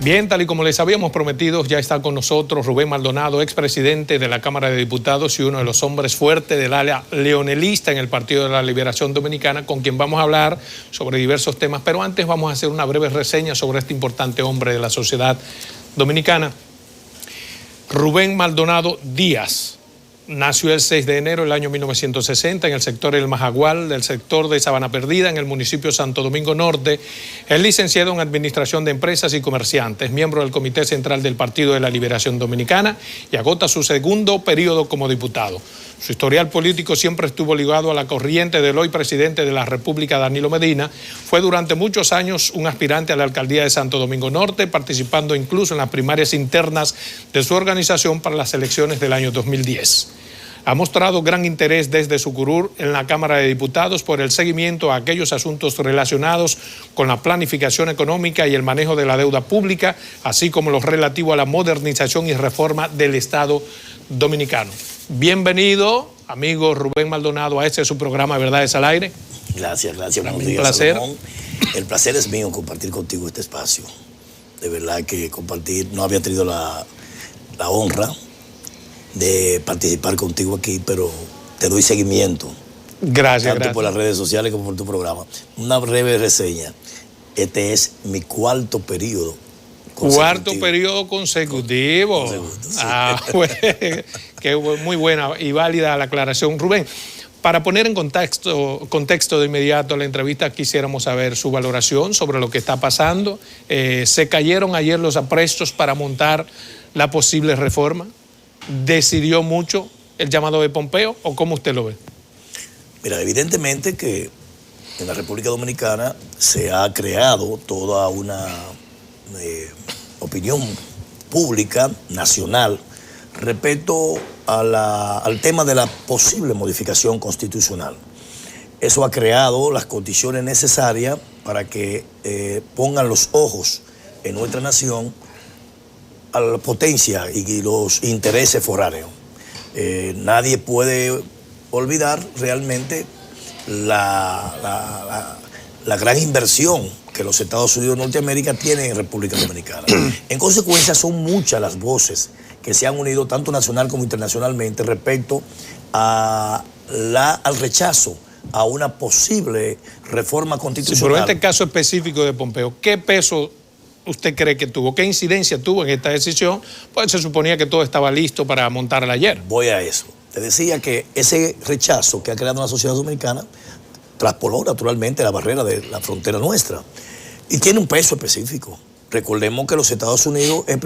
Bien, tal y como les habíamos prometido, ya está con nosotros Rubén Maldonado, expresidente de la Cámara de Diputados y uno de los hombres fuertes del ala leonelista en el Partido de la Liberación Dominicana, con quien vamos a hablar sobre diversos temas. Pero antes vamos a hacer una breve reseña sobre este importante hombre de la sociedad dominicana. Rubén Maldonado Díaz nació el 6 de enero del año 1960 en el sector El Majagual, del sector de Sabana Perdida, en el municipio de Santo Domingo Norte. Es licenciado en Administración de Empresas y Comerciantes, miembro del Comité Central del Partido de la Liberación Dominicana y agota su segundo periodo como diputado. Su historial político siempre estuvo ligado a la corriente del hoy presidente de la República, Danilo Medina. Fue durante muchos años un aspirante a la alcaldía de Santo Domingo Norte, participando incluso en las primarias internas de su organización para las elecciones del año 2010. Ha mostrado gran interés desde su curul en la Cámara de Diputados por el seguimiento a aquellos asuntos relacionados con la planificación económica y el manejo de la deuda pública, así como los relativos a la modernización y reforma del Estado dominicano. Bienvenido, amigo Rubén Maldonado, a este es su programa Verdades al Aire. Gracias. Buenos días, días, placer. Salomón. El placer es mío compartir contigo este espacio. De verdad que compartir, no había tenido la honra de participar contigo aquí, pero te doy seguimiento. Gracias. Tanto por las redes sociales como por tu programa. Una breve reseña. Este es mi cuarto periodo consecutivo. Cuarto periodo consecutivo. Sí. Pues, que muy buena y válida la aclaración. Rubén, para poner en contexto de inmediato la entrevista, quisiéramos saber su valoración sobre lo que está pasando. ¿Se cayeron ayer los aprestos para montar la posible reforma? ¿Decidió mucho el llamado de Pompeo o cómo usted lo ve? Mira, evidentemente que en la República Dominicana se ha creado toda una opinión pública, nacional, respecto al tema de la posible modificación constitucional. Eso ha creado las condiciones necesarias para que pongan los ojos en nuestra nación a la potencia y los intereses foráneos. Nadie puede olvidar realmente la gran inversión que los Estados Unidos de Norteamérica tienen en República Dominicana. En consecuencia, son muchas las voces que se han unido tanto nacional como internacionalmente respecto al rechazo a una posible reforma constitucional. Sí, pero en este caso específico de Pompeo, ¿qué peso usted cree que tuvo? ¿Qué incidencia tuvo en esta decisión? Pues se suponía que todo estaba listo para montarla ayer. Voy a eso. Te decía que ese rechazo que ha creado la sociedad dominicana traspoló naturalmente la barrera de la frontera nuestra y tiene un peso específico. Recordemos que los Estados Unidos es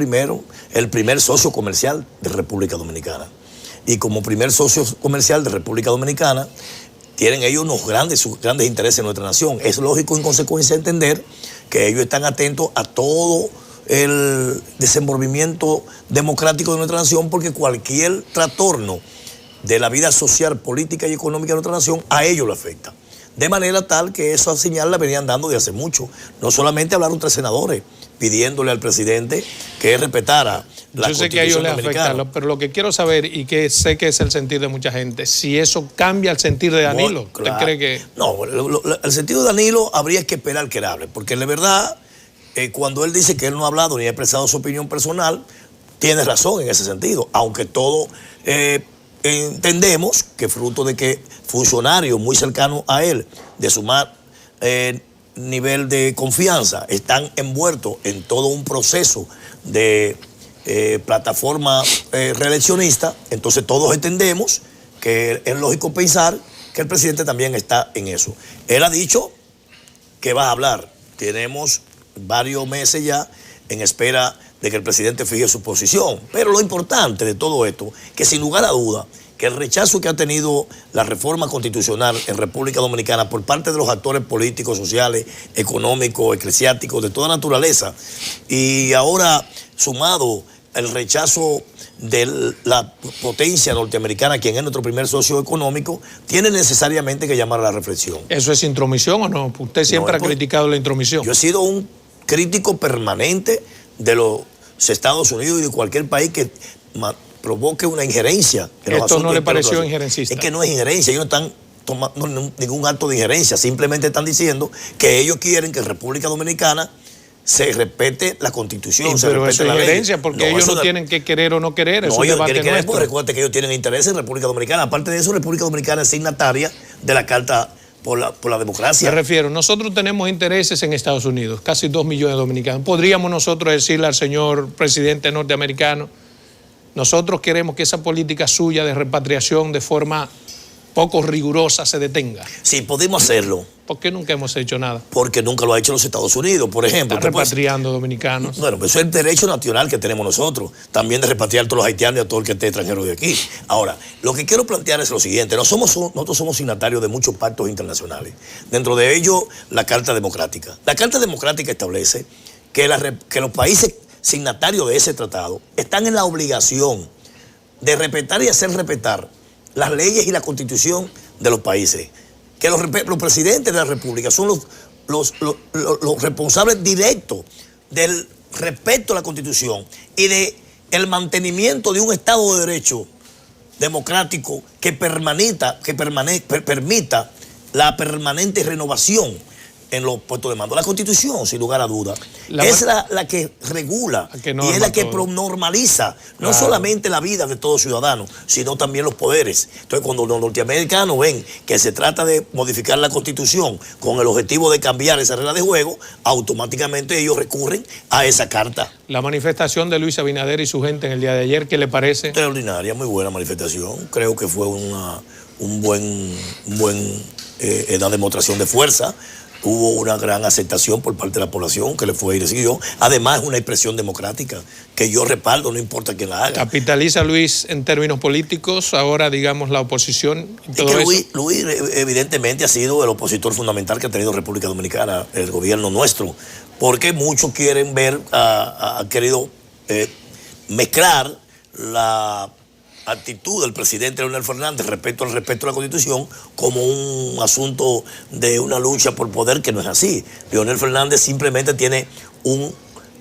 el primer socio comercial de República Dominicana. Y como primer socio comercial de República Dominicana, tienen ellos sus grandes intereses en nuestra nación. Es lógico, en consecuencia, entender que ellos están atentos a todo el desenvolvimiento democrático de nuestra nación, porque cualquier trastorno de la vida social, política y económica de nuestra nación, a ellos lo afecta. De manera tal que esa señal la venían dando de hace mucho. No solamente hablaron 3 senadores pidiéndole al presidente que respetara la Constitución dominicana. Yo sé que a ellos les afecta, pero lo que quiero saber, y que sé que es el sentir de mucha gente, si eso cambia el sentir de Danilo. Bueno, claro. ¿Usted cree que...? No, el sentido de Danilo habría que esperar que él hable, porque la verdad, cuando él dice que él no ha hablado ni ha expresado su opinión personal, tiene razón en ese sentido, aunque todo... entendemos que fruto de que funcionarios muy cercanos a él, de su más nivel de confianza, están envueltos en todo un proceso de plataforma reeleccionista, entonces todos entendemos que es lógico pensar que el presidente también está en eso. Él ha dicho que va a hablar. Tenemos varios meses ya en espera de que el presidente fije su posición. Pero lo importante de todo esto, que sin lugar a duda, que el rechazo que ha tenido la reforma constitucional en República Dominicana por parte de los actores políticos, sociales, económicos, eclesiásticos, de toda naturaleza, y ahora sumado el rechazo de la potencia norteamericana, quien es nuestro primer socio económico, tiene necesariamente que llamar a la reflexión. ¿Eso es intromisión o no? Usted siempre ha criticado la intromisión. Yo he sido un crítico permanente de los Estados Unidos y de cualquier país que provoque una injerencia. ¿Esto no le pareció injerencista? Es que no es injerencia, ellos no están tomando ningún acto de injerencia, simplemente están diciendo que ellos quieren que República Dominicana se respete la Constitución, Sí, se pero respete eso la es ley. gerencia, porque ellos no tienen que querer o no querer, No, es un ellos debate quieren querer, nuestro. porque recuerden que ellos tienen interés en República Dominicana. Aparte de eso, República Dominicana es signataria de la Carta por la democracia. Me refiero, nosotros tenemos intereses en Estados Unidos, casi 2 millones de dominicanos. ¿Podríamos nosotros decirle al señor presidente norteamericano, nosotros queremos que esa política suya de repatriación de forma poco rigurosa se detenga? Sí, podemos hacerlo. ¿Por qué nunca hemos hecho nada? Porque nunca lo ha hecho los Estados Unidos, por ejemplo. Está repatriando dominicanos. Bueno, pues eso es el derecho nacional que tenemos nosotros, también de repatriar a todos los haitianos y a todo el que esté extranjero de aquí. Ahora, lo que quiero plantear es lo siguiente, nosotros somos signatarios de muchos pactos internacionales, dentro de ellos la Carta Democrática. La Carta Democrática establece que los países signatarios de ese tratado están en la obligación de respetar y hacer respetar las leyes y la Constitución de los países. Que los presidentes de la República son los responsables directos del respeto a la Constitución y del mantenimiento de un Estado de Derecho democrático que permita la permanente renovación en los puestos de mando. La Constitución, sin lugar a dudas, es la que regula y es la que normaliza no solamente la vida de todo ciudadano, sino también los poderes. Entonces, cuando los norteamericanos ven que se trata de modificar la Constitución con el objetivo de cambiar esa regla de juego, automáticamente ellos recurren a esa carta. La manifestación de Luis Abinader y su gente en el día de ayer, ¿qué le parece? Extraordinaria, muy buena manifestación. Creo que fue una demostración de fuerza. Hubo una gran aceptación por parte de la población que le fue y recibió. Además, una expresión democrática que yo respaldo, no importa quién la haga. ¿Capitaliza Luis en términos políticos ahora, digamos, la oposición? Y todo es que eso? Luis evidentemente ha sido el opositor fundamental que ha tenido República Dominicana, el gobierno nuestro, porque muchos quieren han querido mezclar la actitud del presidente Leonel Fernández respecto al respeto a la Constitución como un asunto de una lucha por poder, que no es así. Leonel Fernández simplemente tiene un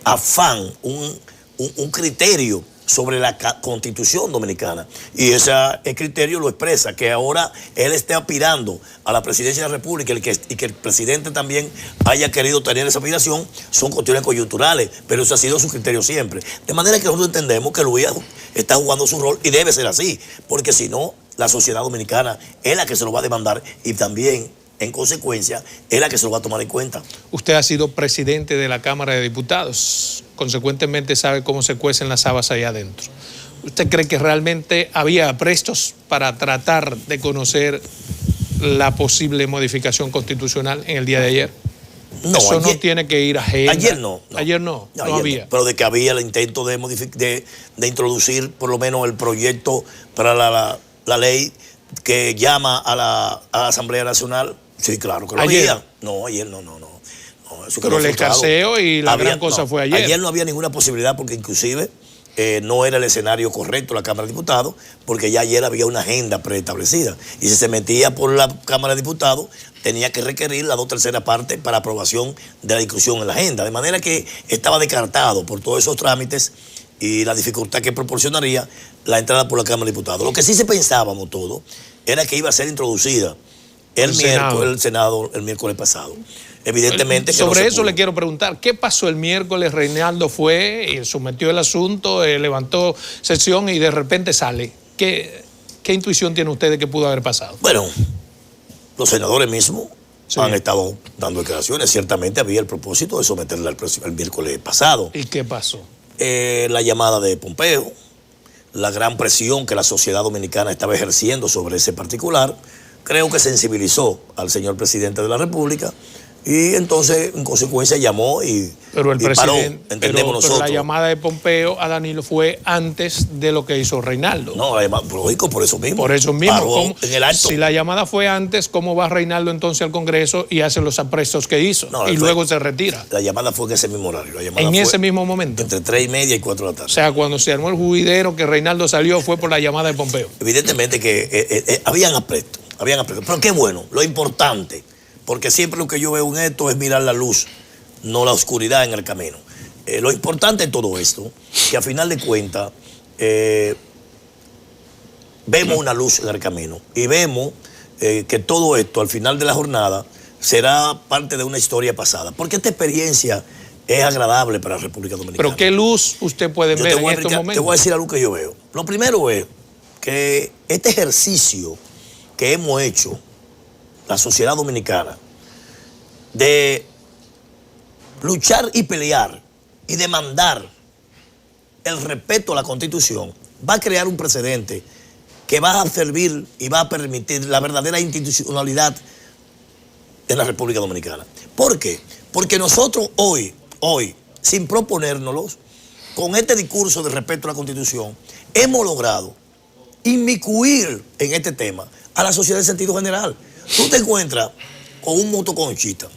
afán, un criterio sobre la Constitución dominicana, y ese criterio lo expresa, que ahora él esté aspirando a la presidencia de la República y que el presidente también haya querido tener esa aspiración, son cuestiones coyunturales, pero eso ha sido su criterio siempre. De manera que nosotros entendemos que Luis está jugando su rol y debe ser así, porque si no, la sociedad dominicana es la que se lo va a demandar y también, en consecuencia, es la que se lo va a tomar en cuenta. Usted ha sido presidente de la Cámara de Diputados, consecuentemente sabe cómo se cuecen las habas ahí adentro. ¿Usted cree que realmente había aprestos para tratar de conocer la posible modificación constitucional en el día de ayer? No, eso no tiene que ir a agenda. Ayer no. Ayer no había. No, pero de que había el intento de introducir por lo menos el proyecto para la ley que llama a la Asamblea Nacional. Sí, claro que lo había. No, ayer no. Eso pero el escarceo y la gran cosa fue ayer. Ayer no había ninguna posibilidad porque inclusive no era el escenario correcto la Cámara de Diputados, porque ya ayer había una agenda preestablecida. Y si se metía por la Cámara de Diputados, tenía que requerir la 2/3 parte para aprobación de la discusión en la agenda. De manera que estaba descartado por todos esos trámites y la dificultad que proporcionaría la entrada por la Cámara de Diputados. Lo que sí se pensábamos todo era que iba a ser introducida el Senado el miércoles pasado. Evidentemente que sobre no eso le quiero preguntar, ¿qué pasó el miércoles? Reinaldo fue, sometió el asunto, levantó sesión y de repente sale. ¿Qué intuición tiene usted de qué pudo haber pasado? Bueno, los senadores mismos han estado dando declaraciones. Ciertamente había el propósito de someterla el miércoles pasado. ¿Y qué pasó? La llamada de Pompeo, la gran presión que la sociedad dominicana estaba ejerciendo sobre ese particular, creo que sensibilizó al señor presidente de la República y entonces en consecuencia llamó y paró, entendemos nosotros. Pero la llamada de Pompeo a Danilo fue antes de lo que hizo Reinaldo. No, la llamada, lógico, por eso mismo. Por eso mismo. Paró en el acto. Si la llamada fue antes, ¿cómo va Reinaldo entonces al Congreso y hace los aprestos que hizo? Y luego se retira. La llamada fue en ese mismo horario. En ese mismo momento. Entre 3:30 y 4 de la tarde. O sea, cuando se armó el juidero que Reinaldo salió fue por la llamada de Pompeo. Evidentemente que habían aprestos. Pero qué bueno, lo importante, porque siempre lo que yo veo en esto es mirar la luz, no la oscuridad en el camino. Lo importante de todo esto, que a final de cuentas vemos una luz en el camino y vemos que todo esto al final de la jornada será parte de una historia pasada. Porque esta experiencia es agradable para la República Dominicana. ¿Pero qué luz usted puede ver en estos momentos? Te voy a decir algo que yo veo. Lo primero es que este ejercicio que hemos hecho, la sociedad dominicana, de luchar y pelear y demandar el respeto a la Constitución, va a crear un precedente que va a servir y va a permitir la verdadera institucionalidad en la República Dominicana. ¿Por qué? Porque nosotros hoy, sin proponérnoslos, con este discurso de respeto a la Constitución, hemos logrado inmiscuir en este tema a la sociedad en sentido general. Tú te encuentras con un motoconchista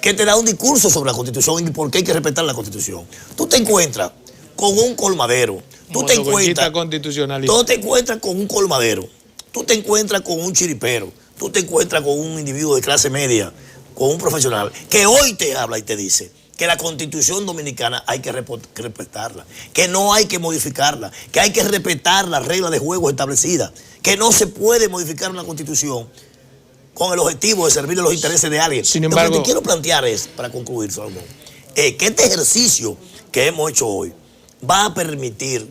que te da un discurso sobre la Constitución y por qué hay que respetar la Constitución. Tú te encuentras con un colmadero. Tú te encuentras con un colmadero. Tú te encuentras con un chiripero. Tú te encuentras con un individuo de clase media, con un profesional, que hoy te habla y te dice que la Constitución dominicana hay que respetarla, que no hay que modificarla, que hay que respetar las reglas de juego establecidas, que no se puede modificar una Constitución con el objetivo de servirle los intereses de alguien. Sin embargo, lo que te quiero plantear es, para concluir, Salomón, que este ejercicio que hemos hecho hoy va a permitir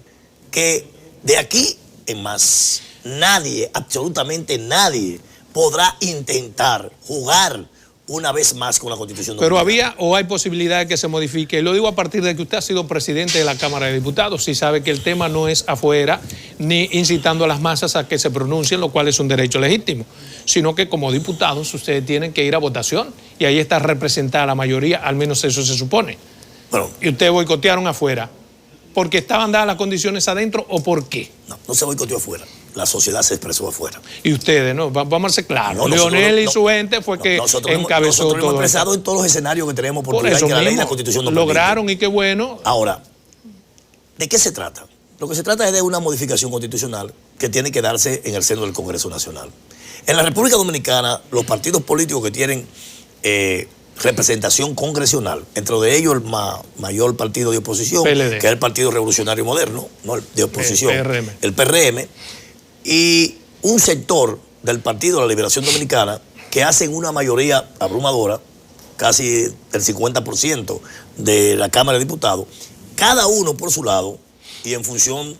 que de aquí en más nadie, absolutamente nadie, podrá intentar jugar una vez más con la Constitución dominicana. Pero había o hay posibilidad de que se modifique. Lo digo a partir de que usted ha sido presidente de la Cámara de Diputados y sabe que el tema no es afuera ni incitando a las masas a que se pronuncien, lo cual es un derecho legítimo, sino que como diputados ustedes tienen que ir a votación y ahí está representada la mayoría, al menos eso se supone. Bueno, y ustedes boicotearon afuera. ¿Porque estaban dadas las condiciones adentro o por qué? No se boicoteó afuera. La sociedad se expresó afuera. Y ustedes, ¿no? Vamos a ser claros. Leonel y su gente fue que encabezó todo. Nosotros hemos expresado en todos los escenarios que tenemos oportunidad por eso que la ley y mismo la Constitución nos lograron permite. Y qué bueno. Ahora, ¿de qué se trata? Lo que se trata es de una modificación constitucional que tiene que darse en el seno del Congreso Nacional. En la República Dominicana, los partidos políticos que tienen representación congresional, entre de ellos el mayor partido de oposición, PLD, que es el Partido Revolucionario Moderno, no el de oposición, el PRM, y un sector del Partido de la Liberación Dominicana que hacen una mayoría abrumadora, casi el 50% de la Cámara de Diputados, cada uno por su lado y en función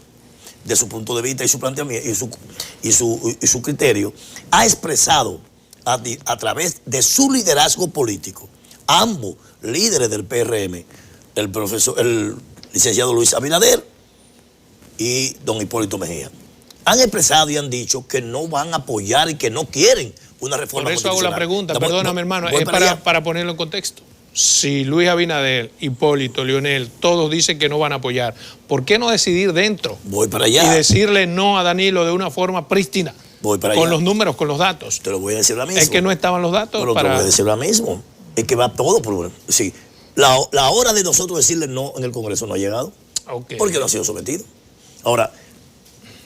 de su punto de vista y su planteamiento y su criterio, ha expresado a través de su liderazgo político, ambos líderes del PRM, el licenciado Luis Abinader y don Hipólito Mejía, han expresado y han dicho que no van a apoyar y que no quieren una reforma constitucional. Por eso hago la pregunta, perdóname hermano, es para ponerlo en contexto. Si Luis Abinader, Hipólito, Leonel, todos dicen que no van a apoyar, ¿por qué no decidir dentro? Voy para allá. Y decirle no a Danilo de una forma prístina. Voy para allá. Con los números, con los datos. Te lo voy a decir ahora mismo. Es que no estaban los datos. Pero te lo voy a decir ahora mismo. Es que va todo por... Sí. La hora de nosotros decirle no en el Congreso no ha llegado. Okay. Porque no ha sido sometido. Ahora,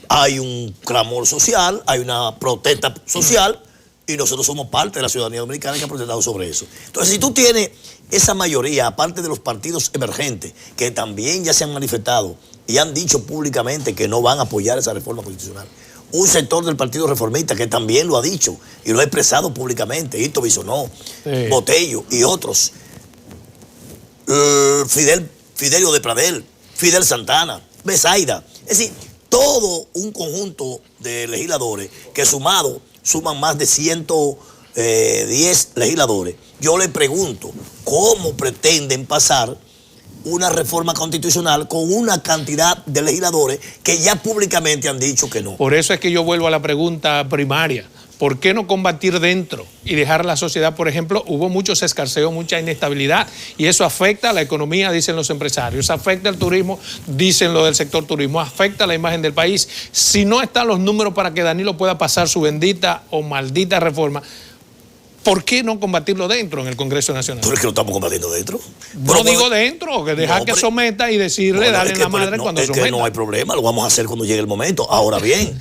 hay un clamor social, hay una protesta social y nosotros somos parte de la ciudadanía dominicana que ha protestado sobre eso. Entonces, si tú tienes esa mayoría, aparte de los partidos emergentes, que también ya se han manifestado y han dicho públicamente que no van a apoyar esa reforma constitucional, un sector del Partido Reformista que también lo ha dicho y lo ha expresado públicamente, Hito Bisonó, sí, Botello y otros, Fidelio de Pradel, Fidel Santana, Besaida, es decir, todo un conjunto de legisladores que suman más de 110 legisladores. Yo le pregunto, ¿cómo pretenden pasar una reforma constitucional con una cantidad de legisladores que ya públicamente han dicho que no? Por eso es que yo vuelvo a la pregunta primaria. ¿Por qué no combatir dentro y dejar a la sociedad? Por ejemplo, hubo muchos escarceos, mucha inestabilidad y eso afecta a la economía, dicen los empresarios, afecta al turismo, dicen lo del sector turismo, afecta a la imagen del país. Si no están los números para que Danilo pueda pasar su bendita o maldita reforma, ¿por qué no combatirlo dentro en el Congreso Nacional? ¿Pero es que lo estamos combatiendo dentro? No digo dentro, que dejar que someta y decirle, darle la madre cuando someta. Es que no hay problema, lo vamos a hacer cuando llegue el momento. Ahora bien,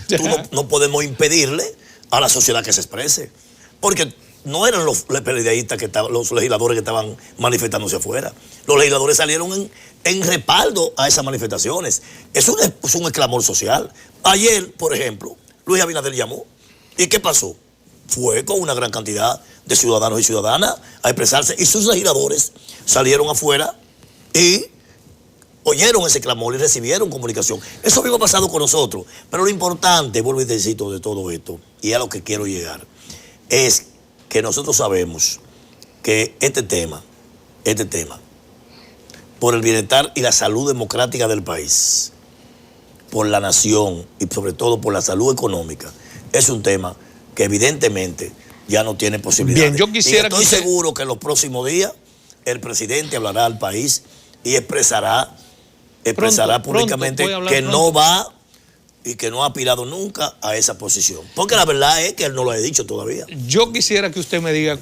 no podemos impedirle a la sociedad que se exprese, porque no eran los peledeístas los legisladores que estaban manifestándose afuera. Los legisladores salieron en respaldo a esas manifestaciones. Es un clamor social. Ayer, por ejemplo, Luis Abinader llamó. ¿Y qué pasó? Fue con una gran cantidad de ciudadanos y ciudadanas a expresarse, y sus legisladores salieron afuera y oyeron ese clamor y recibieron comunicación. Eso mismo ha pasado con nosotros. Pero lo importante, vuelvo y te cito, de todo esto, y a lo que quiero llegar, es que nosotros sabemos que este tema, por el bienestar y la salud democrática del país, por la nación y sobre todo por la salud económica, es un tema que evidentemente ya no tiene posibilidades. Bien, yo quisiera y estoy seguro que en los próximos días el presidente hablará al país y expresará públicamente que no va y que no ha aspirado nunca a esa posición. Porque la verdad es que él no lo ha dicho todavía. Yo quisiera que usted me diga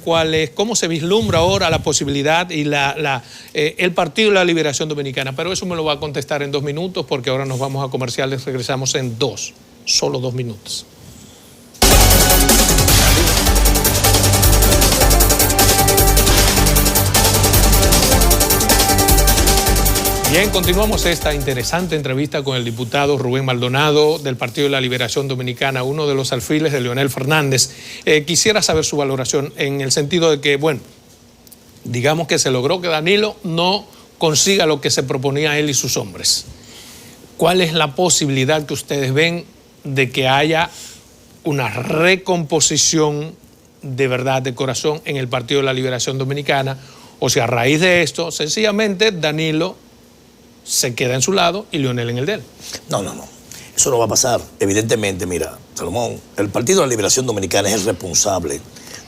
cómo se vislumbra ahora la posibilidad y el Partido de la Liberación Dominicana, pero eso me lo va a contestar en 2 minutos porque ahora nos vamos a comerciales, regresamos en solo 2 minutos. Bien, continuamos esta interesante entrevista con el diputado Rubén Maldonado del Partido de la Liberación Dominicana, uno de los alfiles de Leonel Fernández. Quisiera saber su valoración en el sentido de que, bueno, digamos que se logró que Danilo no consiga lo que se proponía él y sus hombres. ¿Cuál es la posibilidad que ustedes ven de que haya una recomposición de verdad, de corazón, en el Partido de la Liberación Dominicana? O sea, a raíz de esto, sencillamente Danilo se queda en su lado y Leonel en el de él. No. Eso no va a pasar. Evidentemente, mira, Salomón, el Partido de la Liberación Dominicana es el responsable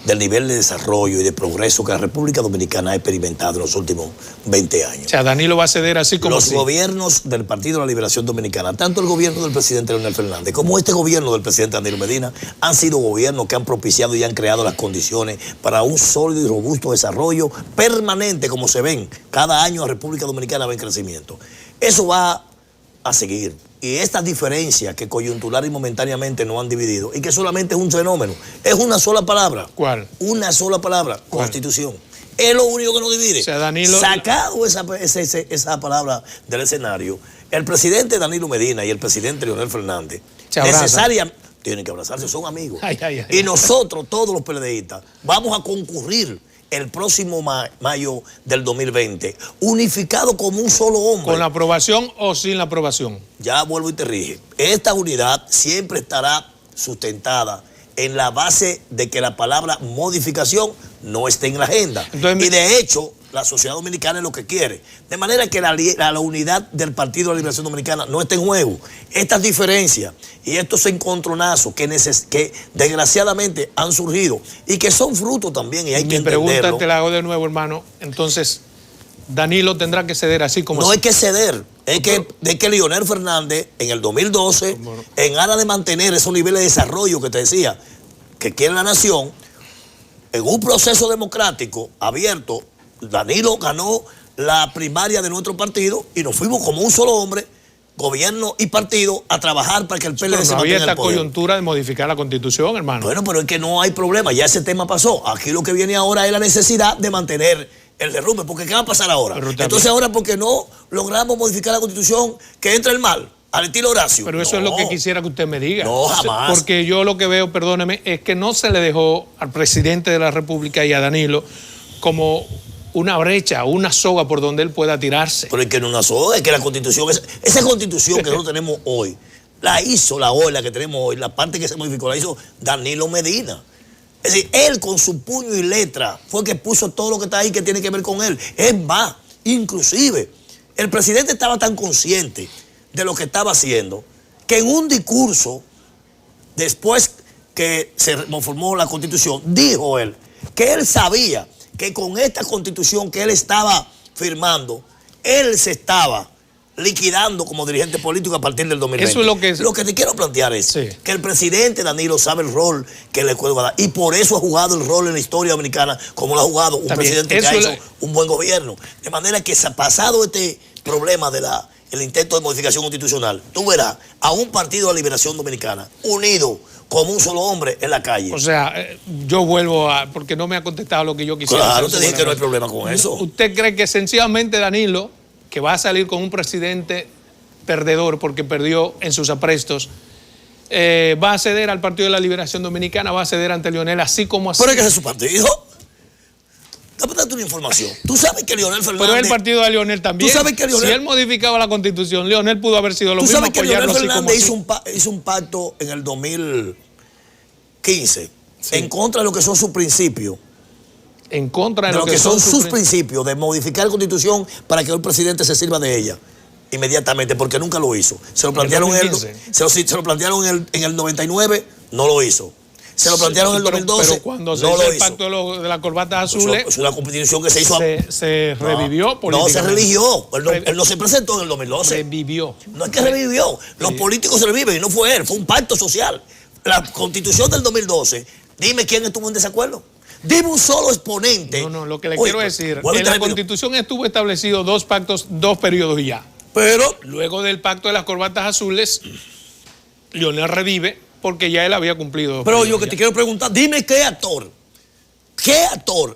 del nivel de desarrollo y de progreso que la República Dominicana ha experimentado en los últimos 20 años. O sea, Danilo va a ceder así como los gobiernos del Partido de la Liberación Dominicana, tanto el gobierno del presidente Leonel Fernández como este gobierno del presidente Danilo Medina, han sido gobiernos que han propiciado y han creado las condiciones para un sólido y robusto desarrollo permanente, como se ven. Cada año la República Dominicana va en crecimiento. Eso va a seguir. Y estas diferencias que coyuntural y momentáneamente nos han dividido, y que solamente es un fenómeno, es una sola palabra. ¿Cuál? Una sola palabra, ¿Cuál? Constitución. Es lo único que nos divide. O sea, Danilo... Sacado esa palabra del escenario, el presidente Danilo Medina y el presidente Leonel Fernández, necesariamente tienen que abrazarse, son amigos. Y nosotros, todos los PLDistas, vamos a concurrir el próximo mayo del 2020, unificado como un solo hombre. ¿Con la aprobación o sin la aprobación? Ya vuelvo y te rige. Esta unidad siempre estará sustentada en la base de que la palabra modificación no esté en la agenda. Entonces, y de hecho, la sociedad dominicana es lo que quiere. De manera que la unidad del Partido de la Liberación Dominicana no está en juego. Estas diferencias y estos encontronazos que desgraciadamente han surgido y que son fruto también, y hay que entenderlo. Mi pregunta te la hago de nuevo, hermano. Entonces, Danilo tendrá que ceder así como... No hay que ceder. Es que Leonel Fernández, en el 2012, en aras de mantener esos niveles de desarrollo que te decía, que quiere la nación, en un proceso democrático abierto, Danilo ganó la primaria de nuestro partido y nos fuimos como un solo hombre, gobierno y partido, a trabajar para que el PLD se mantenga en el poder. No había esta coyuntura de modificar la Constitución, hermano. Bueno, pero es que no hay problema, ya ese tema pasó. Aquí lo que viene ahora es la necesidad de mantener el derrumbe, porque ¿qué va a pasar ahora? Entonces ahora, porque no logramos modificar la Constitución, que entra el mal, al estilo Horacio. Pero eso es lo que quisiera que usted me diga. No, jamás. Porque yo lo que veo, perdóneme, es que no se le dejó al presidente de la República y a Danilo como una brecha, una soga por donde él pueda tirarse. Pero es que no una soga, es que la Constitución, esa Constitución que nosotros tenemos hoy, la hizo la que tenemos hoy, la parte que se modificó, la hizo Danilo Medina. Es decir, él con su puño y letra fue que puso todo lo que está ahí que tiene que ver con él. Es más, inclusive, el presidente estaba tan consciente de lo que estaba haciendo que en un discurso, después que se reformó la Constitución, dijo él que él sabía que con esta Constitución que él estaba firmando, él se estaba liquidando como dirigente político a partir del 2020. Eso es lo que te quiero plantear es que el presidente Danilo sabe el rol que le puede dar y por eso ha jugado el rol en la historia dominicana como lo ha jugado un presidente que ha hecho un buen gobierno. De manera que pasado este problema el intento de modificación constitucional, tú verás a un Partido de la Liberación Dominicana unido como un solo hombre en la calle. O sea, yo vuelvo porque no me ha contestado lo que yo quisiera. Claro, te dije que no hay problema con eso. ¿Usted cree que sencillamente Danilo, que va a salir con un presidente perdedor porque perdió en sus aprestos, va a ceder al Partido de la Liberación Dominicana, va a ceder ante Leonel, así como así. Pero es que ese es su partido. Dame darte una información. Tú sabes que Leonel Fernández... Pero el partido de Leonel también. ¿Tú sabes que Leonel... Si él modificaba la Constitución, Leonel pudo haber sido lo mismo. ¿Tú sabes que Leonel Fernández hizo un pacto en el 2015 en contra de lo que son sus principios? En contra de lo que son sus principios de modificar la Constitución para que el presidente se sirva de ella inmediatamente, porque nunca lo hizo. Se lo plantearon en el 99, no lo hizo. Se lo plantearon en el 2012, pero cuando se hizo el pacto de las corbatas azules, es una constitución que se hizo. Se revivió políticamente. No se religió. Él no se presentó en el 2012. Revivió. No es que revivió. Los políticos se reviven y no fue él, fue un pacto social. La constitución del 2012, dime quién estuvo en desacuerdo. Dime un solo exponente. No, lo que le quiero decir, en la Constitución estuvo establecido 2 pactos, 2 periodos y ya. Pero luego del pacto de las corbatas azules, Leonel revive porque ya él había cumplido. Pero yo que te quiero preguntar, dime qué actor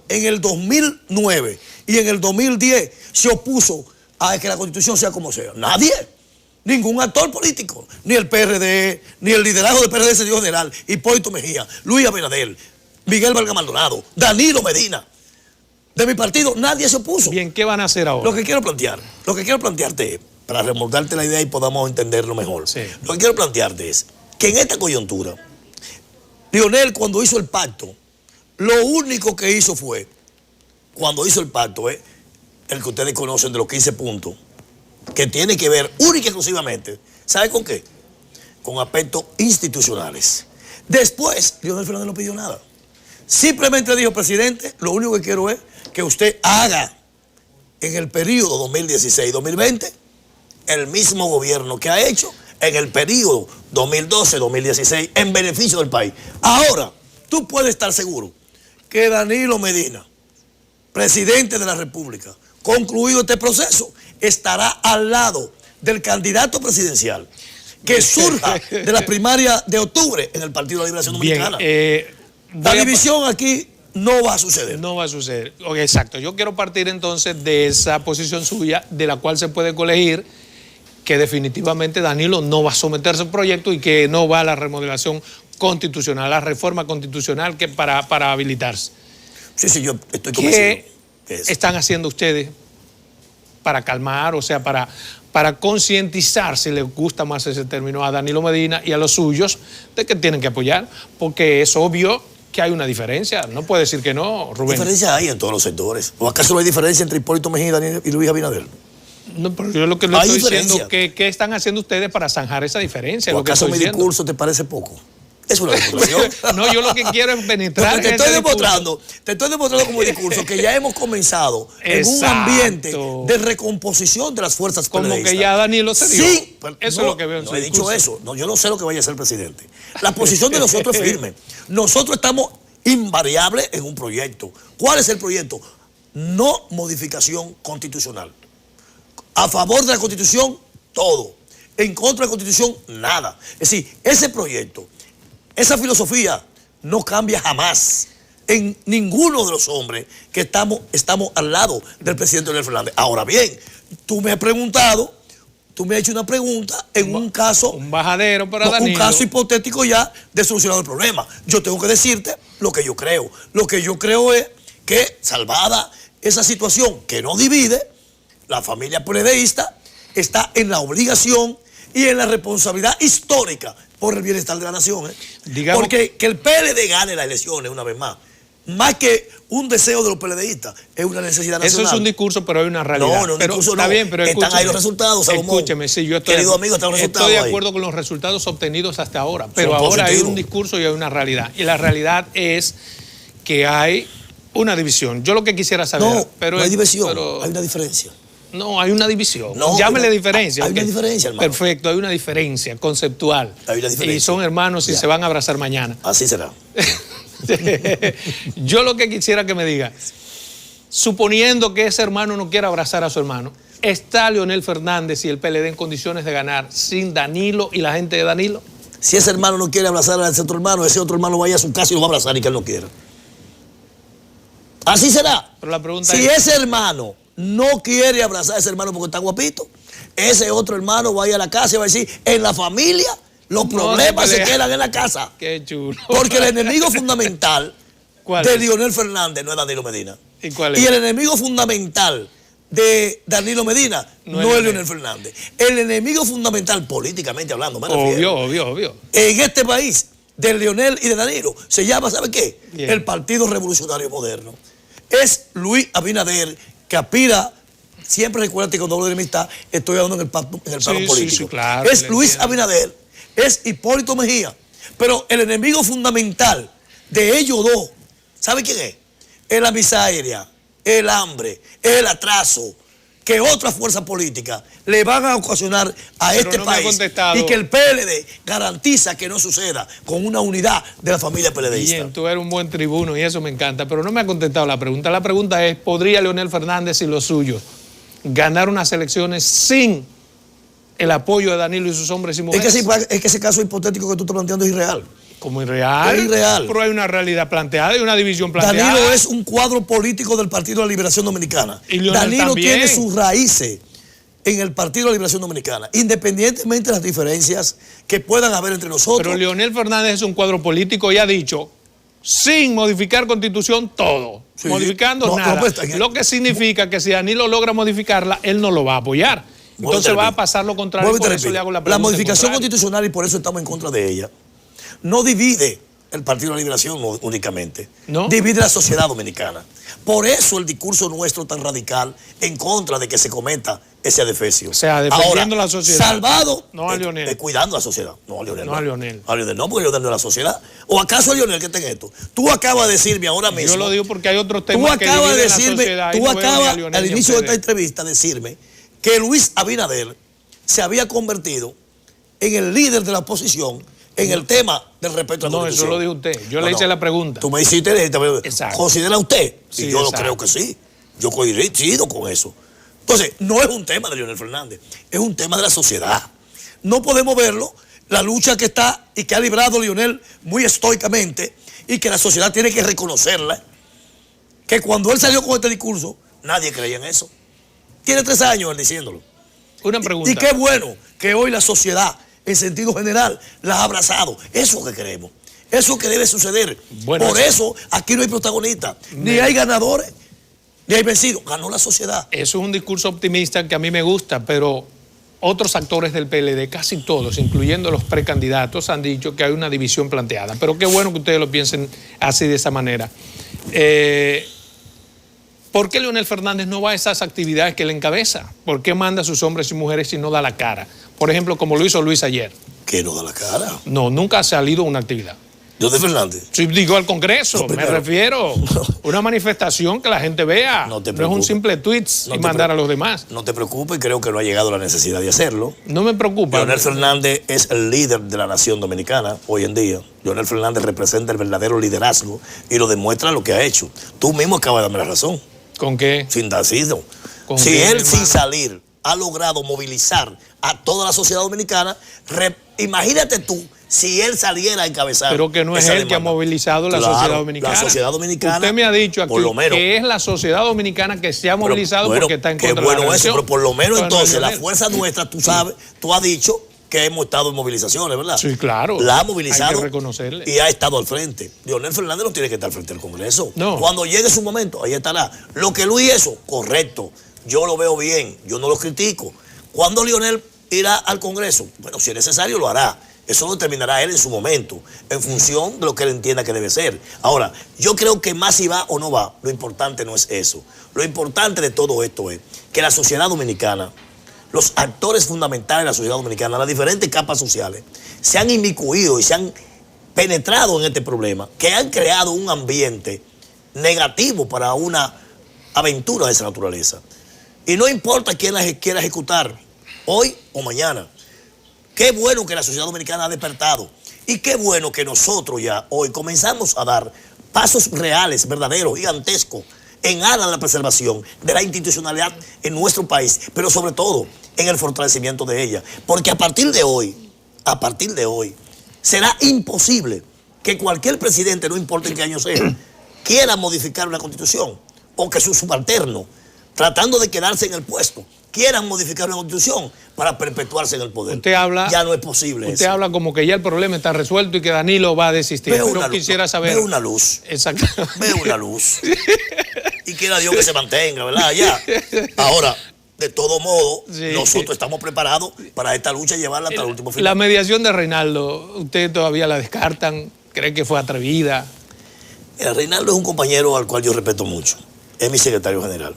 en el 2009 y en el 2010 se opuso a que la Constitución sea como sea. Nadie. Ningún actor político. Ni el PRD, ni el liderazgo del PRD sentido general. Hipólito Mejía, Luis Abinader, Miguel Vargas Maldonado, Danilo Medina. De mi partido nadie se opuso. Bien, ¿qué van a hacer ahora? Lo que quiero plantearte es, para remontarte la idea y podamos entenderlo mejor. Sí. Lo que quiero plantearte es que en esta coyuntura, Leonel, cuando hizo el pacto, lo único que hizo fue, cuando hizo el pacto, el que ustedes conocen de los 15 puntos, que tiene que ver única y exclusivamente, ¿sabe con qué? Con aspectos institucionales. Después, Leonel Fernández no pidió nada. Simplemente dijo, presidente, lo único que quiero es que usted haga en el periodo 2016-2020 el mismo gobierno que ha hecho en el periodo 2012-2016 en beneficio del país. Ahora, tú puedes estar seguro que Danilo Medina, presidente de la República, concluido este proceso, estará al lado del candidato presidencial que surja de la primaria de octubre en el Partido de la Liberación Dominicana. La división aquí no va a suceder. No va a suceder. Exacto. Yo quiero partir entonces de esa posición suya, de la cual se puede colegir que definitivamente Danilo no va a someterse al proyecto y que no va a la remodelación constitucional, a la reforma constitucional que para habilitarse. Sí, yo estoy convencido. ¿Qué están haciendo ustedes para calmar, o sea, para concientizar, si les gusta más ese término, a Danilo Medina y a los suyos, de que tienen que apoyar? Porque es obvio que hay una diferencia. No puede decir que no, Rubén. Diferencia hay en todos los sectores. ¿O acaso no hay diferencia entre Hipólito Mejía y Luis Abinader? No, pero yo lo que le estoy diciendo, ¿qué están haciendo ustedes para zanjar esa diferencia? ¿O acaso mi discurso te parece poco? Es una demostración. No, yo lo que quiero es penetrar. Te estoy demostrando como discurso que ya hemos comenzado en un ambiente de recomposición de las fuerzas como PLDistas. Que ya Danilo se dio. Sí, eso es lo que veo en su discurso. No he dicho eso. No, yo no sé lo que vaya a ser el presidente. La posición de nosotros es firme. Nosotros estamos invariables en un proyecto. ¿Cuál es el proyecto? No modificación constitucional. A favor de la Constitución, todo. En contra de la Constitución, nada. Es decir, ese proyecto, esa filosofía no cambia jamás en ninguno de los hombres que estamos al lado del presidente Leonel Fernández. Ahora bien, tú me has preguntado, tú me has hecho una pregunta en un caso... Un bajadero para Danilo. Un caso hipotético ya de solucionado el problema. Yo tengo que decirte lo que yo creo. Lo que yo creo es que, salvada esa situación que no divide, la familia PLDista está en la obligación y en la responsabilidad histórica por el bienestar de la nación. Porque que el PLD gane las elecciones una vez más que un deseo de los PLDistas, es una necesidad nacional. Eso es un discurso, pero hay una realidad. No, pero, discurso está no. Bien, pero están ahí los resultados, Salomón. Escúcheme, sí, yo estoy, querido amigo, están los resultados estoy de acuerdo con los resultados obtenidos hasta ahora, pero ahora hay un discurso y hay una realidad. Y la realidad es que hay una división. Yo lo que quisiera saber... No hay división, hay una diferencia. No, hay una división. No, llámele diferencia. Hay una diferencia, hermano. Perfecto, hay una diferencia conceptual. Hay una diferencia. Y son hermanos y se van a abrazar mañana. Así será. Yo lo que quisiera que me diga, suponiendo que ese hermano no quiera abrazar a su hermano, ¿está Leonel Fernández y el PLD en condiciones de ganar sin Danilo y la gente de Danilo? Si ese hermano no quiere abrazar a ese otro hermano vaya a su casa y lo va a abrazar y que él no quiera. Así será. Pero la pregunta si ese hermano no quiere abrazar a ese hermano porque está guapito, ese otro hermano va a ir a la casa y va a decir, en la familia Los problemas se quedan en la casa. Qué chulo. Porque el enemigo fundamental de es? Leonel Fernández no es Danilo Medina. ¿Y cuál es? Y el enemigo fundamental de Danilo Medina no es Leonel Fernández. El enemigo fundamental, políticamente hablando, me refiero, obvio. en este país, de Leonel y de Danilo, se llama, ¿sabe qué? Bien. El Partido Revolucionario Moderno. Es Luis Abinader, que aspira, siempre recuerda que cuando hablo de enemistad, estoy hablando en el plano político. Sí, claro, es Luis Abinader, es Hipólito Mejía. Pero el enemigo fundamental de ellos dos, ¿sabe quién es? Es la miseria, el hambre, el atraso que otras fuerzas políticas le van a ocasionar a este país, y que el PLD garantiza que no suceda con una unidad de la familia PLDista. Bien, tú eres un buen tribuno y eso me encanta, pero no me ha contestado la pregunta. La pregunta es, ¿podría Leonel Fernández y los suyos ganar unas elecciones sin el apoyo de Danilo y sus hombres y mujeres? Es que ese caso hipotético que tú estás planteando es irreal. Como irreal. Es irreal. Pero hay una realidad planteada y una división planteada. Danilo es un cuadro político del Partido de la Liberación Dominicana. Y Leonel Danilo también tiene sus raíces en el Partido de la Liberación Dominicana, independientemente de las diferencias que puedan haber entre nosotros. Pero Leonel Fernández es un cuadro político y ha dicho, sin modificar constitución, todo. Sí. Modificando nada. Lo que significa que si Danilo logra modificarla, él no lo va a apoyar. Entonces va a pasar lo contrario. Por eso le hago la pregunta. La modificación constitucional, y por eso estamos en contra de ella, no divide el Partido de la Liberación únicamente, ¿no? Divide la sociedad dominicana. Por eso el discurso nuestro tan radical en contra de que se cometa ese adefesio. O sea, defendiendo la sociedad. Salvado, no a Leonel. Cuidando a la sociedad. No a Leonel. No a Leonel. A Leonel no, porque Leonel no es la sociedad. ¿O acaso a Leonel que está en esto? Tú acabas de decirme ahora mismo. Yo lo digo porque hay otros temas que dividen la sociedad. Tú acabas al inicio de esta entrevista decirme que Luis Abinader se había convertido en el líder de la oposición en el tema del respeto a la Constitución. No, eso lo dijo usted. Yo le hice la pregunta. Tú me hiciste esta pregunta. Exacto. ¿Considera usted? Sí, y yo lo creo que sí. Yo coincido con eso. Entonces, no es un tema de Leonel Fernández, es un tema de la sociedad. No podemos verlo, la lucha que está y que ha librado Leonel muy estoicamente, y que la sociedad tiene que reconocerla, que cuando él salió con este discurso, nadie creía en eso. Tiene 3 años él diciéndolo. Una pregunta. Y qué bueno que hoy la sociedad, en sentido general, la ha abrazado. Eso que queremos. Eso que debe suceder. Bueno, por eso aquí no hay protagonistas. Ni hay ganadores, ni hay vencidos. Ganó la sociedad. Eso es un discurso optimista que a mí me gusta, pero otros actores del PLD, casi todos, incluyendo los precandidatos, han dicho que hay una división planteada. Pero qué bueno que ustedes lo piensen así, de esa manera. ¿Por qué Leonel Fernández no va a esas actividades que él encabeza? ¿Por qué manda a sus hombres y mujeres y no da la cara? Por ejemplo, como lo hizo Luis ayer. ¿Qué no da la cara? No, nunca ha salido a una actividad. ¿Leonel Fernández? Sí, digo al Congreso, me refiero. Una manifestación que la gente vea. No es un simple tweet y mandar a los demás. No te preocupes, creo que no ha llegado la necesidad de hacerlo. No me preocupa. Leonel Fernández es el líder de la nación dominicana hoy en día. Leonel Fernández representa el verdadero liderazgo y lo demuestra lo que ha hecho. Tú mismo acabas de darme la razón. ¿Con qué? Sin nacido. Si él sin salir ha logrado movilizar a toda la sociedad dominicana, imagínate tú si él saliera a encabezar. Pero que no es él que ha movilizado la sociedad dominicana. La sociedad dominicana. Usted me ha dicho aquí que es la sociedad dominicana que se ha movilizado porque está en contra de la bueno eso, pero por lo menos entonces la fuerza nuestra, tú sabes, tú has dicho que hemos estado en movilizaciones, ¿verdad? Sí, claro. La ha movilizado. Hay que reconocerle. Y ha estado al frente. Leonel Fernández no tiene que estar frente al Congreso. No. Cuando llegue su momento, ahí estará. Lo que Luis hizo, correcto. Yo lo veo bien. Yo no lo critico. ¿Cuándo Leonel irá al Congreso? Bueno, si es necesario, lo hará. Eso lo determinará él en su momento, en función de lo que él entienda que debe ser. Ahora, yo creo que más si va o no va, lo importante no es eso. Lo importante de todo esto es que la sociedad dominicana, los actores fundamentales de la sociedad dominicana, las diferentes capas sociales, se han inmiscuido y se han penetrado en este problema, que han creado un ambiente negativo para una aventura de esa naturaleza. Y no importa quién la quiera ejecutar, hoy o mañana. Qué bueno que la sociedad dominicana ha despertado. Y qué bueno que nosotros ya hoy comenzamos a dar pasos reales, verdaderos, gigantescos, en aras de la preservación de la institucionalidad en nuestro país, pero sobre todo en el fortalecimiento de ella. Porque a partir de hoy, será imposible que cualquier presidente, no importa en qué año sea, quiera modificar una constitución o que su subalterno, tratando de quedarse en el puesto, quieran modificar la Constitución para perpetuarse en el poder. Usted habla, ya no es posible. Usted habla como que ya el problema está resuelto y que Danilo va a desistir. Pero quisiera saber. Veo una luz. Exacto. Veo una luz. Y quiera Dios que se mantenga, ¿verdad? Ya. Ahora, de todo modo, sí, nosotros estamos preparados para esta lucha y llevarla hasta el último final. La mediación de Reinaldo, ¿ustedes todavía la descartan? ¿Creen que fue atrevida? Reinaldo es un compañero al cual yo respeto mucho. Es mi secretario general.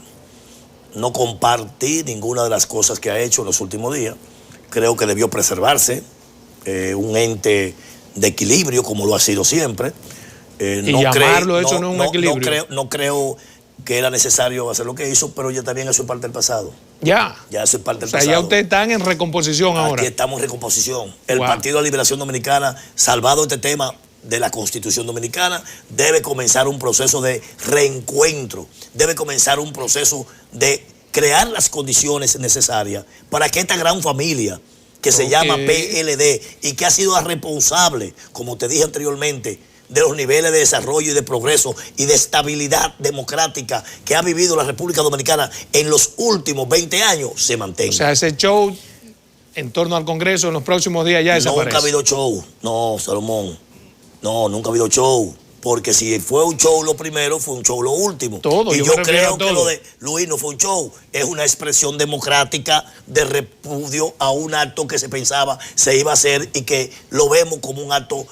No compartí ninguna de las cosas que ha hecho en los últimos días. Creo que debió preservarse, un ente de equilibrio como lo ha sido siempre. Y no llamarlo eso no es un equilibrio. No creo que era necesario hacer lo que hizo, pero ya también eso es parte del pasado. Ya. Ya eso es parte del pasado. Ya ustedes están en recomposición ahora. Aquí estamos en recomposición. El Partido de la Liberación Dominicana, salvado este tema de la Constitución Dominicana, debe comenzar un proceso de reencuentro, debe comenzar un proceso de crear las condiciones necesarias para que esta gran familia que se llama PLD y que ha sido la responsable, como te dije anteriormente, de los niveles de desarrollo y de progreso y de estabilidad democrática que ha vivido la República Dominicana en los últimos 20 años, se mantenga. O sea, ese show en torno al Congreso en los próximos días ya desaparece. Nunca ha habido show. No, Salomón. No, nunca ha habido show. Porque si fue un show lo primero, fue un show lo último. Todo, y yo creo que lo de Luis no fue un show. Es una expresión democrática de repudio a un acto que se pensaba se iba a hacer y que lo vemos como un acto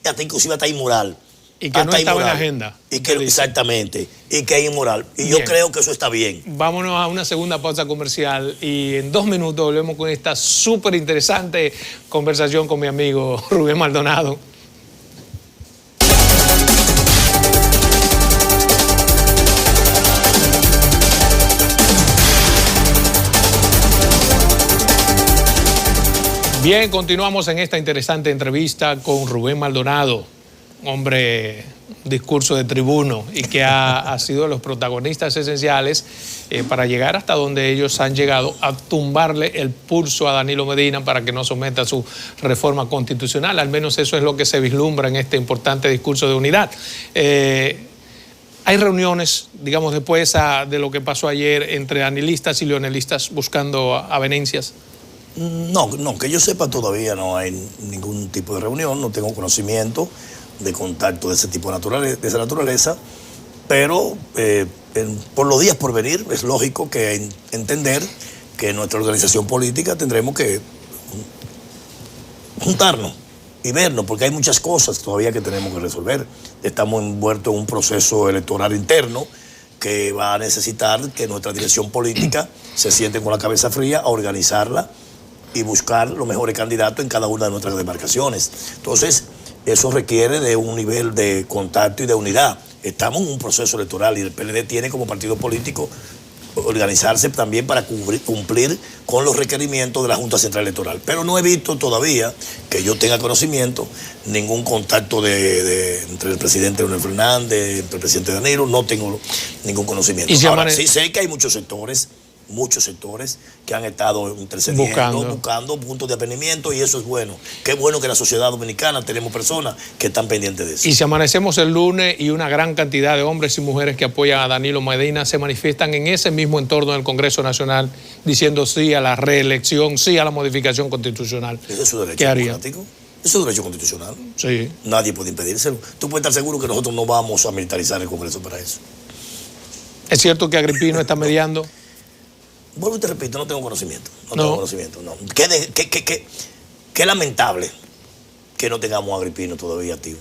hasta inclusive hasta inmoral. Y que no estaba en la agenda. Y que, exactamente. Y que es inmoral. Y yo creo que eso está bien. Vámonos a una segunda pausa comercial y en 2 minutos volvemos con esta súper interesante conversación con mi amigo Rubén Maldonado. Bien, continuamos en esta interesante entrevista con Rubén Maldonado, hombre, discurso de tribuno y que ha sido de los protagonistas esenciales para llegar hasta donde ellos han llegado, a tumbarle el pulso a Danilo Medina para que no someta su reforma constitucional. Al menos eso es lo que se vislumbra en este importante discurso de unidad. Hay reuniones, digamos, después de lo que pasó ayer entre danilistas y leonelistas buscando avenencias. No, que yo sepa todavía no hay ningún tipo de reunión, no tengo conocimiento de contacto de ese tipo de esa naturaleza, pero por los días por venir es lógico que entender que nuestra organización política tendremos que juntarnos y vernos, porque hay muchas cosas todavía que tenemos que resolver. Estamos envueltos en un proceso electoral interno que va a necesitar que nuestra dirección política se siente con la cabeza fría a organizarla y buscar los mejores candidatos en cada una de nuestras demarcaciones. Entonces, eso requiere de un nivel de contacto y de unidad. Estamos en un proceso electoral y el PLD tiene como partido político organizarse también para cumplir con los requerimientos de la Junta Central Electoral. Pero no he visto todavía que yo tenga conocimiento, ningún contacto entre el presidente Leonel Fernández, entre el presidente Danilo, no tengo ningún conocimiento. Ahora, sí sé que hay muchos sectores que han estado intercediendo, buscando puntos de apenimiento, y eso es bueno. Qué bueno que en la sociedad dominicana tenemos personas que están pendientes de eso. Y si amanecemos el lunes y una gran cantidad de hombres y mujeres que apoyan a Danilo Medina se manifiestan en ese mismo entorno del Congreso Nacional diciendo sí a la reelección, sí a la modificación constitucional. ¿Ese es su derecho democrático? ¿Eso es un derecho constitucional? Sí. Nadie puede impedírselo. Tú puedes estar seguro que nosotros no vamos a militarizar el Congreso para eso. ¿Es cierto que Agripino está mediando? Vuelvo y te repito, no tengo conocimiento. Tengo conocimiento, no. Qué lamentable que no tengamos a Agripino todavía activo.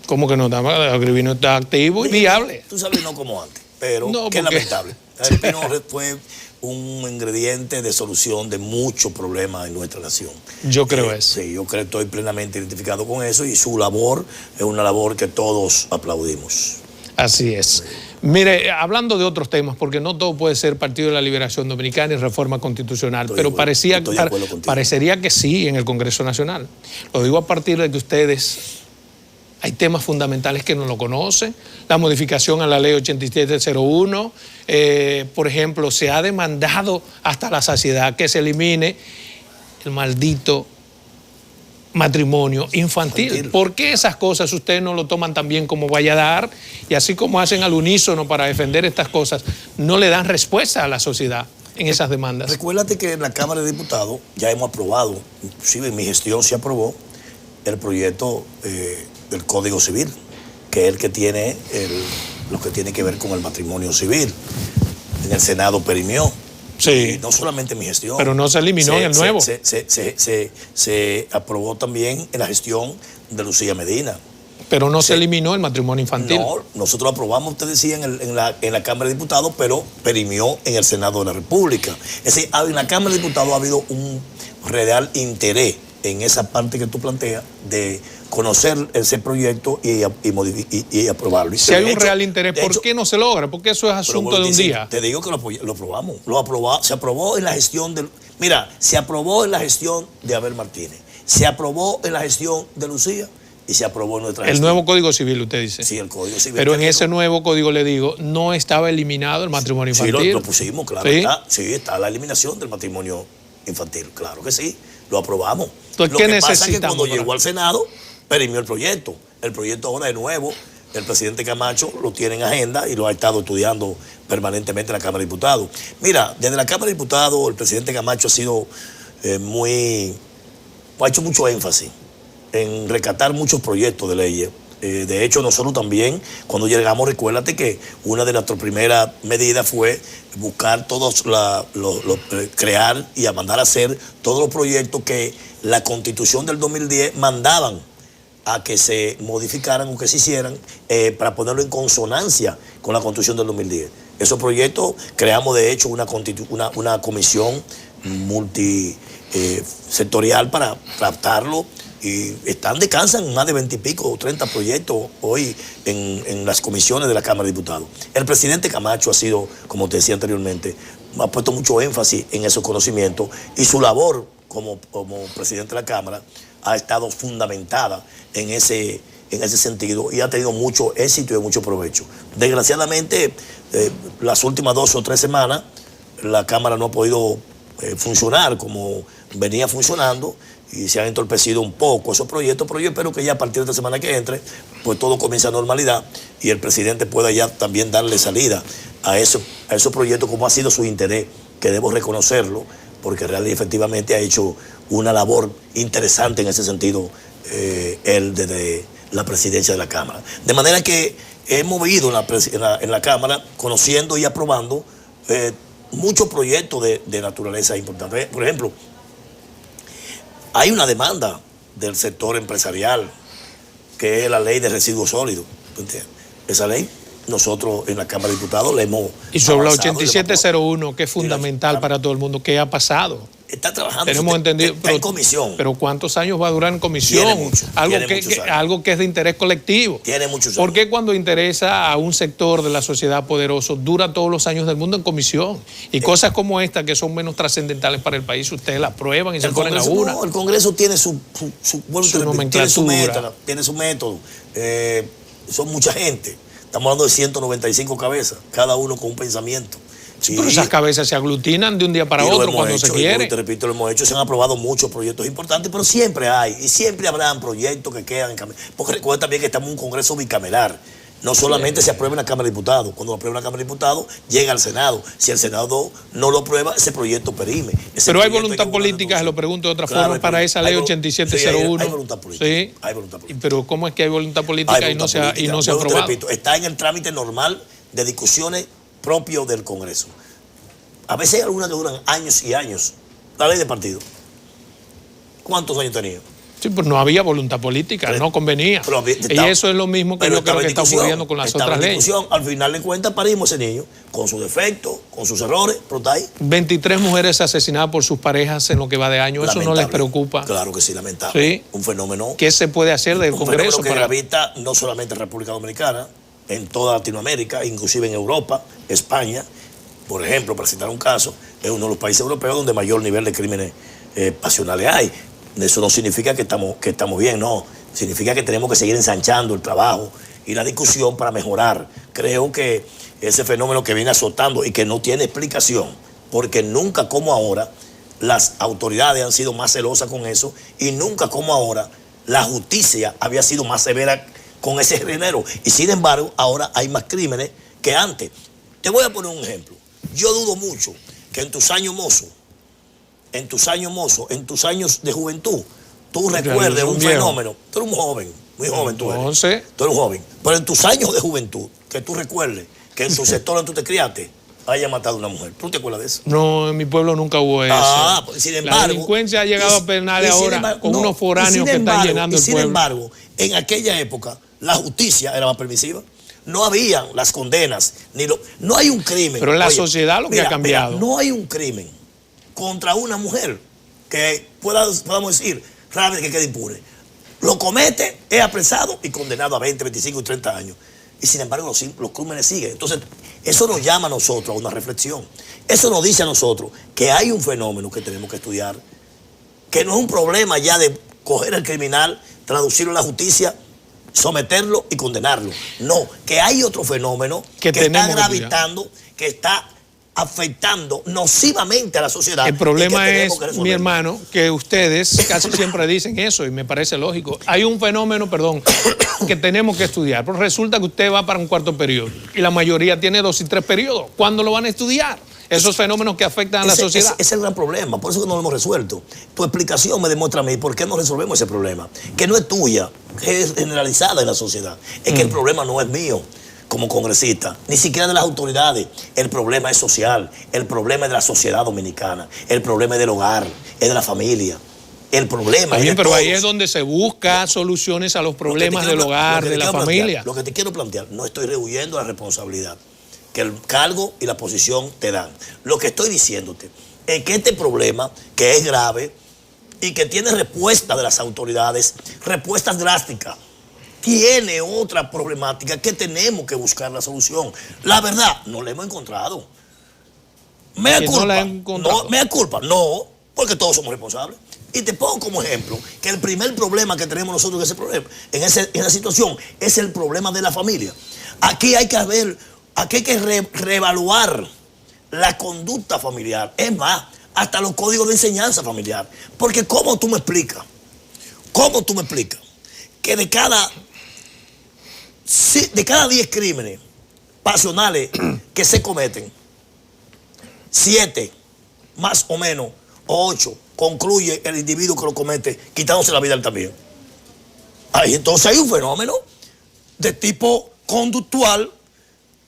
¿Cómo que no? Agripino está activo y viable. Tú sabes, no como antes, pero qué lamentable. Agripino fue un ingrediente de solución de muchos problemas en nuestra nación. Yo creo eso. Sí, yo creo que estoy plenamente identificado con eso y su labor es una labor que todos aplaudimos. Así es. Mire, hablando de otros temas, porque no todo puede ser Partido de la Liberación Dominicana y reforma constitucional, pero parecería que sí en el Congreso Nacional. Lo digo a partir de que ustedes, hay temas fundamentales que no lo conocen, la modificación a la ley 8701, por ejemplo, se ha demandado hasta la saciedad que se elimine el maldito matrimonio infantil. ¿Por qué esas cosas ustedes no lo toman tan bien como vaya a dar? Y así como hacen al unísono para defender estas cosas, no le dan respuesta a la sociedad. en esas demandas? Recuérdate que en la Cámara de Diputados ya hemos aprobado, inclusive en mi gestión se aprobó el proyecto del Código Civil, que es el que tiene lo que tiene que ver con el matrimonio civil. En el Senado perimió. Sí. Y no solamente en mi gestión. Pero no se eliminó en el nuevo. Se aprobó también en la gestión de Lucía Medina. Pero no se eliminó el matrimonio infantil. No, nosotros aprobamos, usted decía, en la Cámara de Diputados, pero perimió en el Senado de la República. Es decir, en la Cámara de Diputados ha habido un real interés en esa parte que tú planteas de conocer ese proyecto y aprobarlo. Si hay un real interés, ¿por qué no se logra? Porque eso es asunto de un día. Te digo que lo aprobamos. Se aprobó en la gestión se aprobó en la gestión de Abel Martínez. Se aprobó en la gestión de Lucía. Y se aprobó en nuestra gestión. El nuevo Código Civil, usted dice. Sí, el Código Civil. Pero en ese nuevo código, le digo, no estaba eliminado el matrimonio infantil. Sí, lo pusimos, claro. ¿Sí? Está la eliminación del matrimonio infantil. Claro que sí, lo aprobamos. Entonces, ¿qué necesitamos? Pasa es que cuando llegó al Senado, perimió el proyecto. El proyecto ahora de nuevo, el presidente Camacho lo tiene en agenda y lo ha estado estudiando permanentemente en la Cámara de Diputados. Mira, desde la Cámara de Diputados, el presidente Camacho ha sido ha hecho mucho énfasis en rescatar muchos proyectos de leyes. De hecho, nosotros también, cuando llegamos, recuérdate que una de nuestras primeras medidas fue buscar crear y a mandar a hacer todos los proyectos que la Constitución del 2010 mandaban a que se modificaran o que se hicieran para ponerlo en consonancia con la Constitución del 2010. Esos proyectos creamos, de hecho, una comisión multisectorial para tratarlo. Y descansan más de 20 y pico o 30 proyectos hoy en las comisiones de la Cámara de Diputados. El presidente Camacho ha sido, como te decía anteriormente, ha puesto mucho énfasis en esos conocimientos y su labor como presidente de la Cámara ha estado fundamentada en ese sentido y ha tenido mucho éxito y mucho provecho. Desgraciadamente, las últimas 2 o 3 semanas, la Cámara no ha podido funcionar como venía funcionando y se han entorpecido un poco esos proyectos, pero yo espero que ya a partir de esta semana que entre, pues todo comience a normalidad y el presidente pueda ya también darle salida a esos proyectos como ha sido su interés, que debo reconocerlo, porque realmente efectivamente ha hecho una labor interesante en ese sentido él desde la presidencia de la Cámara. De manera que hemos ido en la Cámara conociendo y aprobando muchos proyectos de naturaleza importante. Por ejemplo, hay una demanda del sector empresarial, que es la ley de residuos sólidos. Esa ley, nosotros en la Cámara de Diputados la hemos... Y sobre la 8701, que es fundamental para todo el mundo, ¿qué ha pasado? Está trabajando. Tenemos entendido, está en comisión. Pero ¿cuántos años va a durar en comisión? Algo que es de interés colectivo. Tiene muchos años. ¿Por qué cuando interesa a un sector de la sociedad poderoso dura todos los años del mundo en comisión? Y cosas como estas, que son menos trascendentales para el país, ustedes la aprueban y se ponen a una. No, el Congreso tiene su nomenclatura. Tiene su método. Son mucha gente. Estamos hablando de 195 cabezas, cada uno con un pensamiento. Sí, pero esas cabezas se aglutinan de un día para otro cuando se quiere. Te repito, lo hemos hecho, se han aprobado muchos proyectos importantes, pero siempre hay, y siempre habrán proyectos que quedan en camino. Porque recuerda también que estamos en un Congreso bicameral. No solamente se aprueba en la Cámara de Diputados. Cuando lo aprueba en la Cámara de Diputados, llega al Senado. Si el Senado no lo aprueba, ese proyecto perime. Pero hay voluntad política, se lo pregunto de otra forma, para esa ley 8701. Sí, hay voluntad política. Sí. Hay voluntad política. Pero ¿cómo es que hay voluntad política y no se ha aprobado? Te repito, está en el trámite normal de discusiones propio del Congreso. A veces hay algunas que duran años y años. La ley de partido. ¿Cuántos años tenía? Sí, pues no había voluntad política, no convenía. Y eso es lo mismo que yo creo que está ocurriendo con las otras leyes. Al final de cuentas parimos ese niño, con sus defectos, con sus errores, pero está ahí. 23 mujeres asesinadas por sus parejas en lo que va de año, ¿eso no les preocupa? Claro que sí, lamentable. ¿Sí? Un fenómeno. ¿Qué se puede hacer del Congreso? Un fenómeno que gravita no solamente en República Dominicana, en toda Latinoamérica, inclusive en Europa, España. Por ejemplo, para citar un caso, es uno de los países europeos donde mayor nivel de crímenes pasionales hay. Eso no significa que estamos bien, no. Significa que tenemos que seguir ensanchando el trabajo y la discusión para mejorar. Creo que ese fenómeno que viene azotando y que no tiene explicación, porque nunca como ahora las autoridades han sido más celosas con eso y nunca como ahora la justicia había sido más severa con ese género. Y sin embargo, ahora hay más crímenes que antes. Te voy a poner un ejemplo. Yo dudo mucho que en tus años mozo, en tus años de juventud, tú recuerdes un fenómeno. Tú eres un joven, muy joven tú eres. Entonces, tú eres un joven. Pero en tus años de juventud, que tú recuerdes que en tu sector donde tú te criaste, haya matado a una mujer. ¿Tú te acuerdas de eso? No, en mi pueblo nunca hubo eso. Pues, sin embargo, la delincuencia ha llegado a Penales ahora con unos foráneos que están llenando el pueblo. Sin embargo, en aquella época, la justicia era más permisiva. No habían las condenas, no hay un crimen. Pero en la sociedad lo que ha cambiado. No hay un crimen contra una mujer que podamos decir rápido que quede impune. Lo comete, es apresado y condenado a 20, 25 y 30 años. Y sin embargo los crímenes siguen. Entonces, eso nos llama a nosotros a una reflexión. Eso nos dice a nosotros que hay un fenómeno que tenemos que estudiar, que no es un problema ya de coger al criminal, traducirlo a la justicia, someterlo y condenarlo. No, que hay otro fenómeno que está gravitando, que está afectando nocivamente a la sociedad. El problema es, mi hermano, que ustedes casi siempre dicen eso y me parece lógico. Hay un fenómeno, que tenemos que estudiar. Pero resulta que usted va para un cuarto periodo y la mayoría tiene 2 y 3 periodos. ¿Cuándo lo van a estudiar? Esos fenómenos que afectan a la sociedad. Ese es el gran problema, por eso que no lo hemos resuelto. Tu explicación me demuestra a mí por qué no resolvemos ese problema, que no es tuya, que es generalizada en la sociedad. Es que el problema no es mío como congresista, ni siquiera de las autoridades. El problema es social, el problema es de la sociedad dominicana, el problema es del hogar, es de la familia. El problema es de pero todos. Ahí es donde se busca soluciones a los problemas del hogar, de la familia. Lo que te quiero plantear, no estoy rehuyendo la responsabilidad que el cargo y la posición te dan. Lo que estoy diciéndote es que este problema, que es grave y que tiene respuesta de las autoridades, respuestas drásticas, tiene otra problemática que tenemos que buscar la solución. La verdad, no la hemos encontrado. ¿Mea culpa? No, porque todos somos responsables. Y te pongo como ejemplo que el primer problema que tenemos nosotros en esa situación es el problema de la familia. Aquí hay que reevaluar la conducta familiar. Es más, hasta los códigos de enseñanza familiar. Porque ¿cómo tú me explicas que de cada 10 crímenes pasionales que se cometen, 7 más o menos, o 8, concluye el individuo que lo comete quitándose la vida él también? Entonces hay un fenómeno de tipo conductual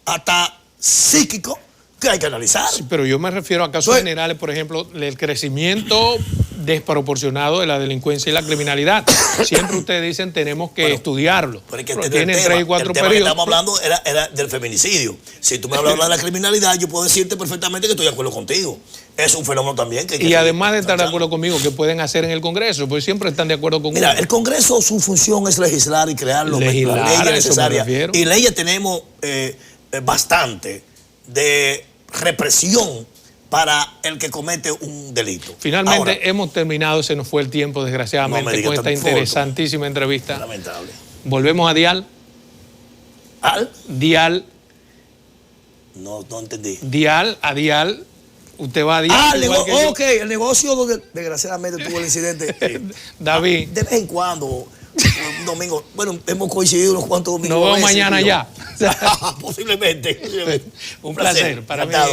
hasta psíquico que hay que analizar. Sí, pero yo me refiero a casos generales, por ejemplo, el crecimiento desproporcionado de la delincuencia y la criminalidad. Siempre ustedes dicen tenemos que estudiarlo. Pero es que tienen 3 y 4 periodos. Que estamos hablando era del feminicidio. Si tú me hablas de la criminalidad, yo puedo decirte perfectamente que estoy de acuerdo contigo. Es un fenómeno también que hay que... Y además de estar de acuerdo conmigo, ¿qué pueden hacer en el Congreso? Porque siempre están de acuerdo con el Congreso, su función es legislar y crear las leyes necesarias. Y leyes tenemos bastante de represión para el que comete un delito. Finalmente ahora, hemos terminado, se nos fue el tiempo desgraciadamente con esta interesantísima entrevista. Lamentable. Volvemos a Dial. ¿Al? Dial. No entendí. Dial, a Dial. Usted va a Dial. El negocio donde desgraciadamente tuvo el incidente. David. De vez en cuando, un domingo, bueno, hemos coincidido unos cuantos domingos. Nos vemos mañana ya. Posiblemente. Un placer para mí.